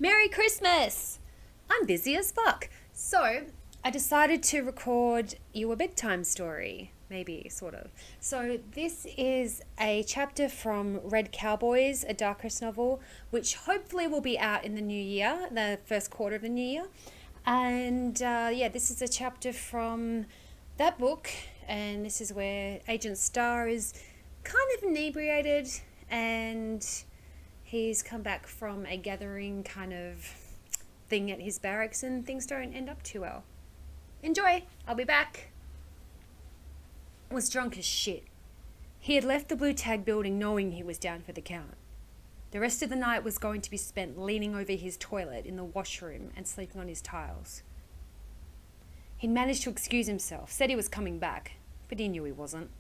Merry Christmas! I'm busy as fuck. So, I decided to record you a bedtime story. Maybe, sort of. So, this is a chapter from Red Cowboys, a Dark Horse novel, which hopefully will be out in the new year, the first quarter of the new year. And this is a chapter from that book. And this is where Agent Starr is kind of inebriated and he's come back from a gathering kind of thing at his barracks and things don't end up too well. Enjoy! I'll be back. Was drunk as shit. He had left the blue tag building knowing he was down for the count. The rest of the night was going to be spent leaning over his toilet in the washroom and sleeping on his tiles. He'd managed to excuse himself, said he was coming back, but he knew he wasn't.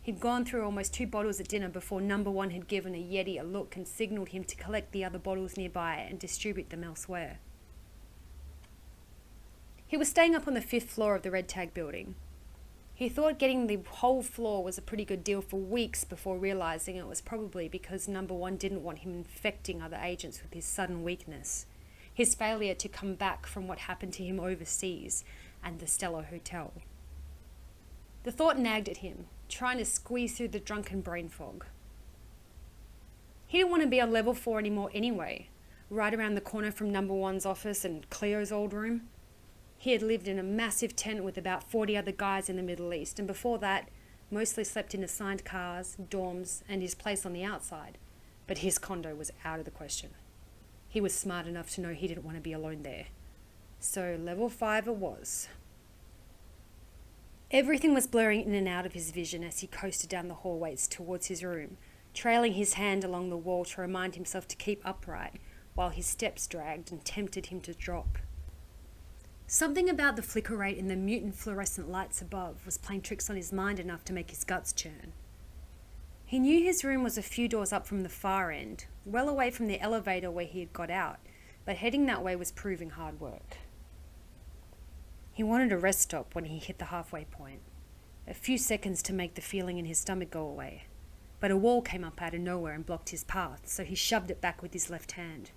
He'd gone through almost 2 bottles at dinner before number 1 had given a Yeti a look and signalled him to collect the other bottles nearby and distribute them elsewhere. He was staying up on the 5th floor of the red tag building. He thought getting the whole floor was a pretty good deal for weeks before realising it was probably because number 1 didn't want him infecting other agents with his sudden weakness, his failure to come back from what happened to him overseas and the Stellar Hotel. The thought nagged at him, trying to squeeze through the drunken brain fog. He didn't want to be on level 4 anymore anyway, right around the corner from number 1's office and Cleo's old room. He had lived in a massive tent with about 40 other guys in the Middle East, and before that, mostly slept in assigned cars, dorms, and his place on the outside. But his condo was out of the question. He was smart enough to know he didn't want to be alone there. So level 5 it was. Everything was blurring in and out of his vision as he coasted down the hallways towards his room, trailing his hand along the wall to remind himself to keep upright, while his steps dragged and tempted him to drop. Something about the flicker rate in the mutant fluorescent lights above was playing tricks on his mind enough to make his guts churn. He knew his room was a few doors up from the far end, well away from the elevator where he had got out, but heading that way was proving hard work. He wanted a rest stop when he hit the halfway point, a few seconds to make the feeling in his stomach go away, but a wall came up out of nowhere and blocked his path, so he shoved it back with his left hand.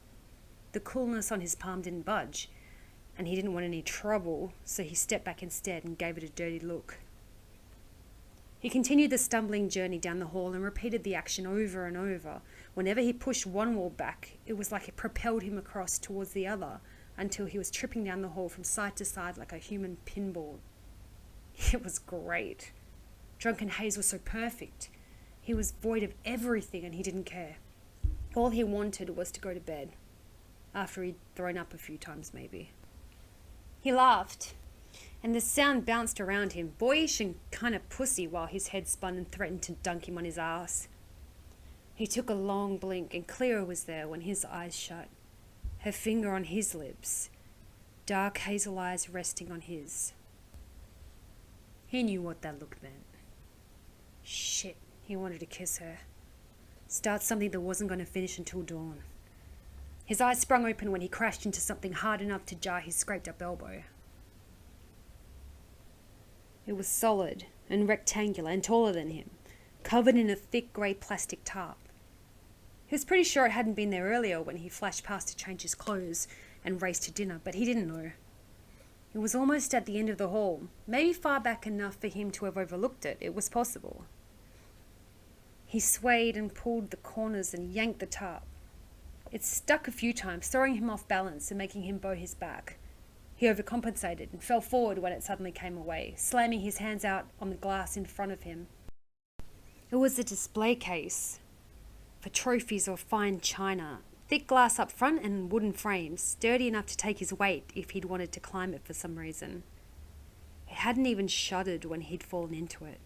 The coolness on his palm didn't budge, and he didn't want any trouble, so he stepped back instead and gave it a dirty look. He continued the stumbling journey down the hall and repeated the action over and over. Whenever he pushed one wall back, it was like it propelled him across towards the other, until he was tripping down the hall from side to side like a human pinball. It was great. Drunken Haze was so perfect. He was void of everything and he didn't care. All he wanted was to go to bed, after he'd thrown up a few times maybe. He laughed, and the sound bounced around him, boyish and kind of pussy, while his head spun and threatened to dunk him on his ass. He took a long blink, and Cleo was there when his eyes shut, her finger on his lips, dark hazel eyes resting on his. He knew what that look meant. Shit, he wanted to kiss her. Start something that wasn't going to finish until dawn. His eyes sprung open when he crashed into something hard enough to jar his scraped-up elbow. It was solid and rectangular and taller than him, covered in a thick grey plastic tarp. He was pretty sure it hadn't been there earlier when he flashed past to change his clothes and raced to dinner, but he didn't know. It was almost at the end of the hall, maybe far back enough for him to have overlooked it. It was possible. He swayed and pulled the corners and yanked the tarp. It stuck a few times, throwing him off balance and making him bow his back. He overcompensated and fell forward when it suddenly came away, slamming his hands out on the glass in front of him. It was a display case for trophies or fine china, thick glass up front and wooden frames, sturdy enough to take his weight if he'd wanted to climb it for some reason. It hadn't even shuddered when he'd fallen into it.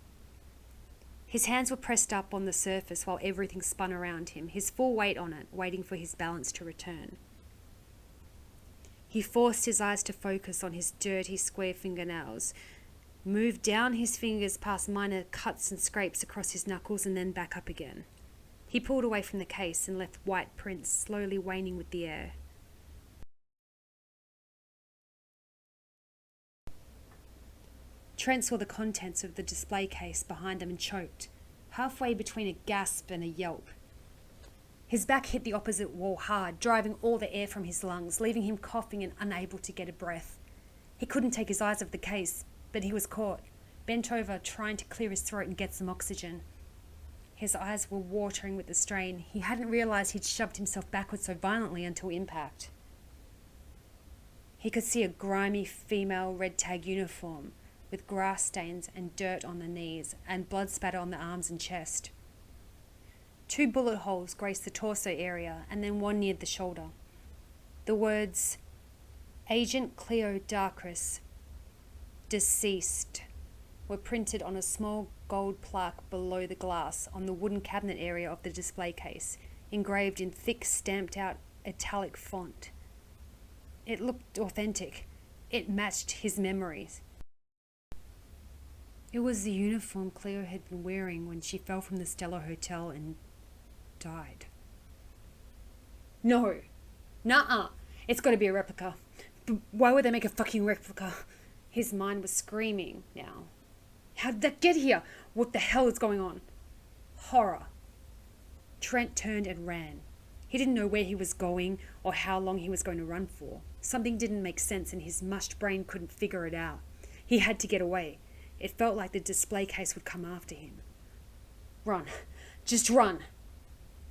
His hands were pressed up on the surface while everything spun around him, his full weight on it, waiting for his balance to return. He forced his eyes to focus on his dirty, square fingernails, moved down his fingers past minor cuts and scrapes across his knuckles and then back up again. He pulled away from the case and left white prints slowly waning with the air. Trent saw the contents of the display case behind them and choked, halfway between a gasp and a yelp. His back hit the opposite wall hard, driving all the air from his lungs, leaving him coughing and unable to get a breath. He couldn't take his eyes off the case, but he was caught, bent over, trying to clear his throat and get some oxygen. His eyes were watering with the strain. He hadn't realised he'd shoved himself backwards so violently until impact. He could see a grimy female red tag uniform with grass stains and dirt on the knees and blood spatter on the arms and chest. 2 bullet holes graced the torso area and then one near the shoulder. The words, Agent Cleo Darkris, deceased, were printed on a small gold plaque below the glass on the wooden cabinet area of the display case, engraved in thick, stamped-out italic font. It looked authentic. It matched his memories. It was the uniform Cleo had been wearing when she fell from the Stella Hotel and died. No. Nuh-uh. It's got to be a replica. But why would they make a fucking replica? His mind was screaming now. How did that get here? What the hell is going on? Horror. Trent turned and ran. He didn't know where he was going or how long he was going to run for. Something didn't make sense and his mushed brain couldn't figure it out. He had to get away. It felt like the display case would come after him. Run. Just run.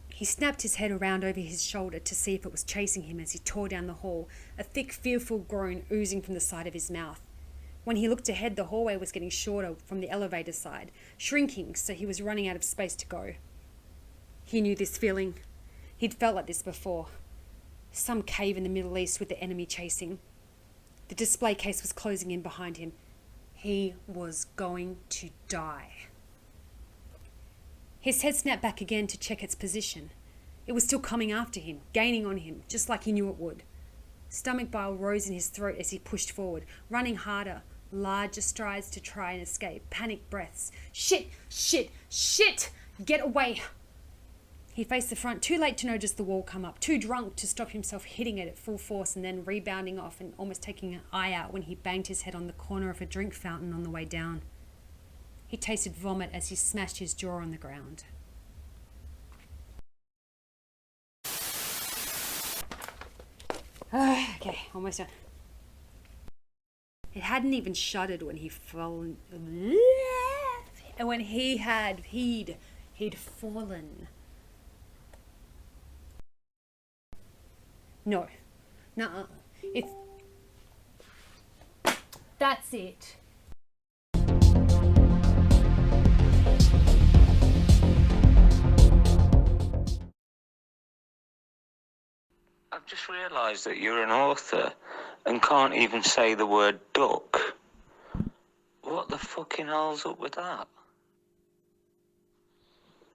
He snapped his head around over his shoulder to see if it was chasing him as he tore down the hall, a thick, fearful groan oozing from the side of his mouth. When he looked ahead, the hallway was getting shorter from the elevator side, shrinking, so he was running out of space to go. He knew this feeling. He'd felt like this before. Some cave in the Middle East with the enemy chasing. The display case was closing in behind him. He was going to die. His head snapped back again to check its position. It was still coming after him, gaining on him, just like he knew it would. Stomach bile rose in his throat as he pushed forward, running harder, larger strides to try and escape, panicked breaths. Shit! Shit! Shit! Get away! He faced the front, too late to notice the wall come up, too drunk to stop himself hitting it at full force and then rebounding off and almost taking an eye out when he banged his head on the corner of a drink fountain on the way down. He tasted vomit as he smashed his jaw on the ground. Okay, almost done. It hadn't even shuddered when he fell. And when he'd fallen. No. Nuh-uh. That's it. I've just realised that you're an author and can't even say the word duck. What the fucking hell's up with that?